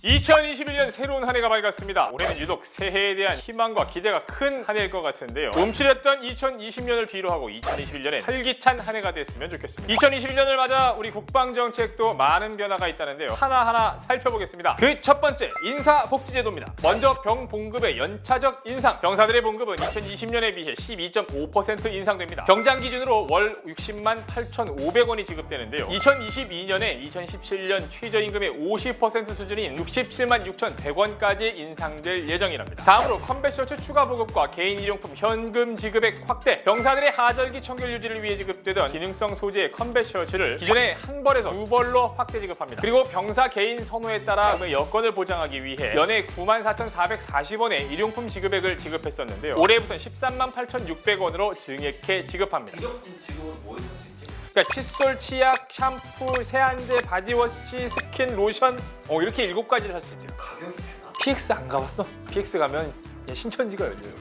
2021년 새로운 한 해가 밝았습니다. 올해는 유독 새해에 대한 희망과 기대가 큰 한 해일 것 같은데요. 움츠렸던 2020년을 뒤로하고 2021년에 활기찬 한 해가 됐으면 좋겠습니다. 2021년을 맞아 우리 국방정책도 많은 변화가 있다는데요. 하나하나 살펴보겠습니다. 그 첫 번째, 인사복지제도입니다. 먼저 병봉급의 연차적 인상. 병사들의 봉급은 2020년에 비해 12.5% 인상됩니다. 병장 기준으로 월 60만 8,500원이 지급되는데요. 2022년에 2017년 최저임금의 50% 수준인 67만 6,100원까지 인상될 예정이랍니다. 다음으로 컴뱃셔츠 추가 보급과 개인 일용품 현금 지급액 확대. 병사들의 하절기 청결 유지를 위해 지급되던 기능성 소재의 컴뱃셔츠를 기존의 한 벌에서 두 벌로 확대 지급합니다. 그리고 병사 개인 선호에 따라 그 여건을 보장하기 위해 연에 94,440원의 일용품 지급액을 지급했었는데요. 올해부터는 138,600원으로 증액해 지급합니다. 일용품 지급은 뭐에 쓸 수 있지? 그러니까 칫솔, 치약, 샴푸, 세안제, 바디워시, 스킨, 로션 이렇게 7가지를 살 수 있대요. 가격이 되나? PX 안 가봤어? PX 가면 신천지가 열려요.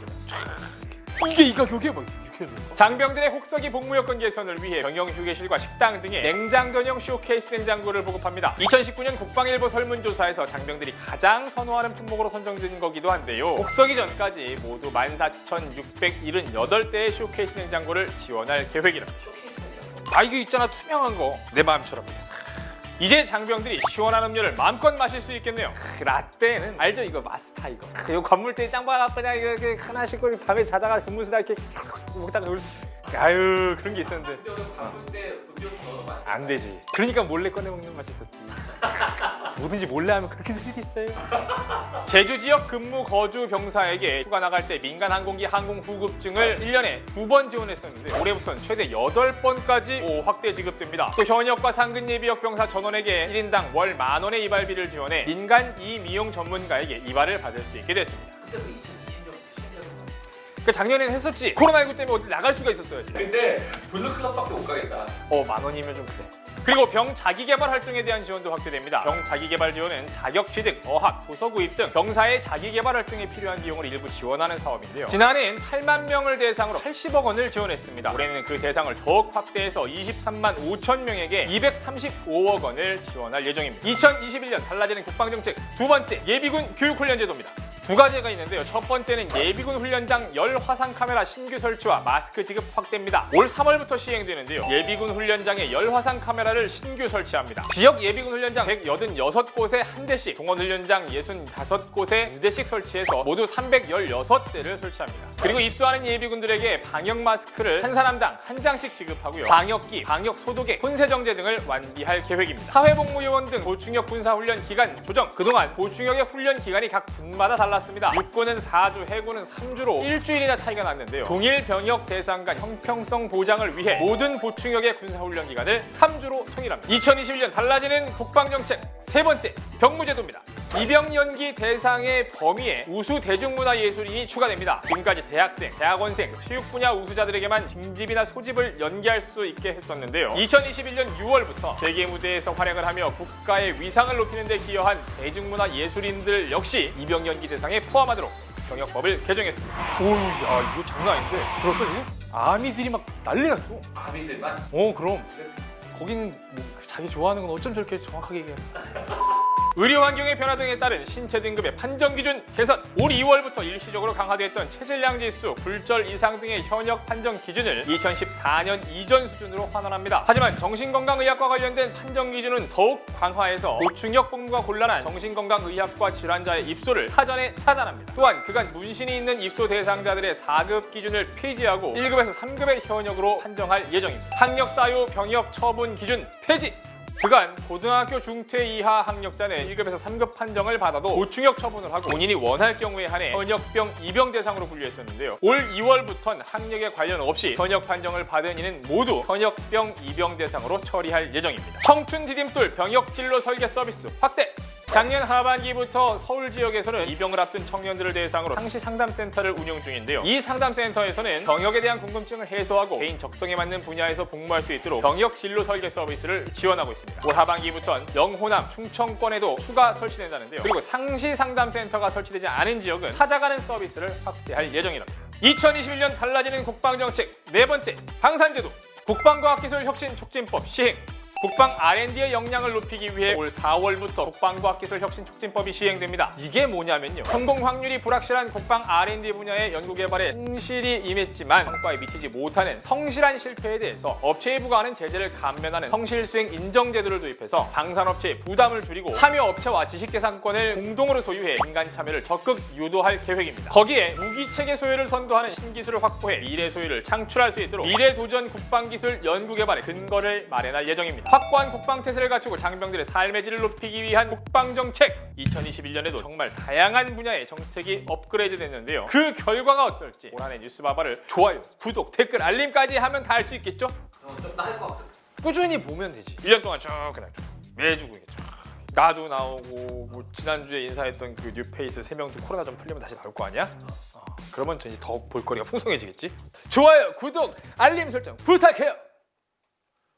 이게 이 가격에 뭐 이렇게 되는 거? 장병들의 혹서기 복무 여건 개선을 위해 병영 휴게실과 식당 등에 냉장 전용 쇼케이스 냉장고를 보급합니다. 2019년 국방일보 설문조사에서 장병들이 가장 선호하는 품목으로 선정된 거기도 한데요. 혹서기 전까지 모두 14,678대의 쇼케이스 냉장고를 지원할 계획이랍니다. 쇼케이스는 이거 있잖아, 투명한 거. 내 마음처럼 이렇게 싹. 이제 장병들이 시원한 음료를 마음껏 마실 수 있겠네요. 라떼는 알죠? 이거 마스타 이거. 이거 건물대 짱바가 그냥 이렇게 하나씩 밤에 자다가 근무수다 이렇게 먹다가 아유 그런 게 있었는데 근데 방금 때 음료수 넣어도 안 되지. 그러니까 몰래 꺼내 먹는 맛이 있었지. 뭐든지 몰래 하면 그렇게 스릴이 있어요. 제주 지역 근무 거주 병사에게 휴가 나갈 때 민간 항공기 항공 후급증을 1년에 2번 지원했었는데 올해부터는 최대 8번까지 확대 지급됩니다. 또 현역과 상근 예비역 병사 전원에게 1인당 월 10,000원의 이발비를 지원해 민간 이미용 전문가에게 이발을 받을 수 있게 됐습니다. 근데 그 2020년부터 시행되는 거. 그러니까 작년에는 했었지. 코로나19 때문에 어디 나갈 수가 있었어야지. 근데 블루클럽밖에 못 가겠다. 10,000원이면 좀 그래. 그리고 병 자기개발 활동에 대한 지원도 확대됩니다. 병 자기개발 지원은 자격 취득, 어학, 도서 구입 등 병사의 자기개발 활동에 필요한 비용을 일부 지원하는 사업인데요. 지난해엔 8만 명을 대상으로 80억 원을 지원했습니다. 올해는 그 대상을 더욱 확대해서 23만 5천 명에게 235억 원을 지원할 예정입니다. 2021년 달라지는 국방정책 두 번째, 예비군 교육훈련제도입니다. 두 가지가 있는데요. 첫 번째는 예비군 훈련장 열 화상 카메라 신규 설치와 마스크 지급 확대입니다. 올 3월부터 시행되는데요. 예비군 훈련장에 열 화상 카메라를 신규 설치합니다. 지역 예비군 훈련장 186곳에 한 대씩, 동원 훈련장 65곳에 2대씩 설치해서 모두 316대를 설치합니다. 그리고 입소하는 예비군들에게 방역 마스크를 한 사람당 한 장씩 지급하고요. 방역기, 방역 소독액, 혼세정제 등을 완비할 계획입니다. 사회복무요원 등 보충역 군사훈련 기간 조정. 그동안 보충역의 훈련 기간이 각 군마다 달랐습니다. 육군은 4주, 해군은 3주로 일주일이나 차이가 났는데요. 동일 병역 대상 간 형평성 보장을 위해 모든 보충역의 군사훈련 기간을 3주로 통일합니다. 2021년 달라지는 국방정책 세 번째, 병무제도입니다. 입영 연기 대상의 범위에 우수 대중문화예술인이 추가됩니다. 지금까지 대학생, 대학원생, 체육 분야 우수자들에게만 징집이나 소집을 연기할 수 있게 했었는데요. 2021년 6월부터 세계 무대에서 활약을 하며 국가의 위상을 높이는 데 기여한 대중문화예술인들 역시 입영 연기 대상에 포함하도록 병역법을 개정했습니다. 오야 이거 장난 아닌데 들었어 지금? 아미들이 막 난리 났어. 아미들만? 그럼 거기는 뭐 자기 좋아하는 건 어쩜 저렇게 정확하게 얘기해. 의료 환경의 변화 등에 따른 신체 등급의 판정 기준 개선. 올 2월부터 일시적으로 강화됐던 체질량 지수, 굴절 이상 등의 현역 판정 기준을 2014년 이전 수준으로 환원합니다. 하지만 정신건강의학과 관련된 판정 기준은 더욱 강화해서 보충역 복무가 곤란한 정신건강의학과 질환자의 입소를 사전에 차단합니다. 또한 그간 문신이 있는 입소 대상자들의 4급 기준을 폐지하고 1급에서 3급의 현역으로 판정할 예정입니다. 학력 사유 병역 처분 기준 폐지. 그간 고등학교 중퇴 이하 학력자는 1급에서 3급 판정을 받아도 보충역 처분을 하고 본인이 원할 경우에 한해 현역병 입영 대상으로 분류했었는데요. 올 2월부터는 학력에 관련 없이 현역 판정을 받은 이는 모두 현역병 입영 대상으로 처리할 예정입니다. 청춘 디딤돌 병역 진로 설계 서비스 확대. 작년 하반기부터 서울 지역에서는 입영을 앞둔 청년들을 대상으로 상시 상담센터를 운영 중인데요. 이 상담센터에서는 병역에 대한 궁금증을 해소하고 개인 적성에 맞는 분야에서 복무할 수 있도록 병역 진로 설계 서비스를 지원하고 있습니다. 올 하반기부터는 영호남, 충청권에도 추가 설치된다는데요. 그리고 상시 상담센터가 설치되지 않은 지역은 찾아가는 서비스를 확대할 예정이랍니다. 2021년 달라지는 국방정책 네 번째, 방산제도. 국방과학기술 혁신 촉진법 시행. 국방 R&D의 역량을 높이기 위해 올 4월부터 국방과학기술혁신촉진법이 시행됩니다. 이게 뭐냐면요, 성공 확률이 불확실한 국방 R&D 분야의 연구개발에 성실히 임했지만 성과에 미치지 못하는 성실한 실패에 대해서 업체에 부과하는 제재를 감면하는 성실수행 인정제도를 도입해서 방산업체의 부담을 줄이고 참여업체와 지식재산권을 공동으로 소유해 민간 참여를 적극 유도할 계획입니다. 거기에 무기체계 소유를 선도하는 신기술을 확보해 미래 소유를 창출할 수 있도록 미래도전 국방기술 연구개발의 근거를 마련할 예정입니다. 확고한 국방태세를 갖추고 장병들의 삶의 질을 높이기 위한 국방정책, 2021년에도 정말 다양한 분야의 정책이 업그레이드 됐는데요. 그 결과가 어떨지 올 한해 뉴스바바를 좋아요, 구독, 댓글, 알림까지 하면 다 할 수 있겠죠? 좀 더 할 것 같아. 꾸준히 보면 되지. 1년 동안 쭉 그냥 쭉 매주 그냥 쭉 나도 나오고, 뭐 지난주에 인사했던 그 뉴페이스 3명도 코로나 좀 풀리면 다시 나올 거 아니야? 그러면 이제 더 볼거리가 풍성해지겠지? 좋아요, 구독, 알림 설정 부탁해요.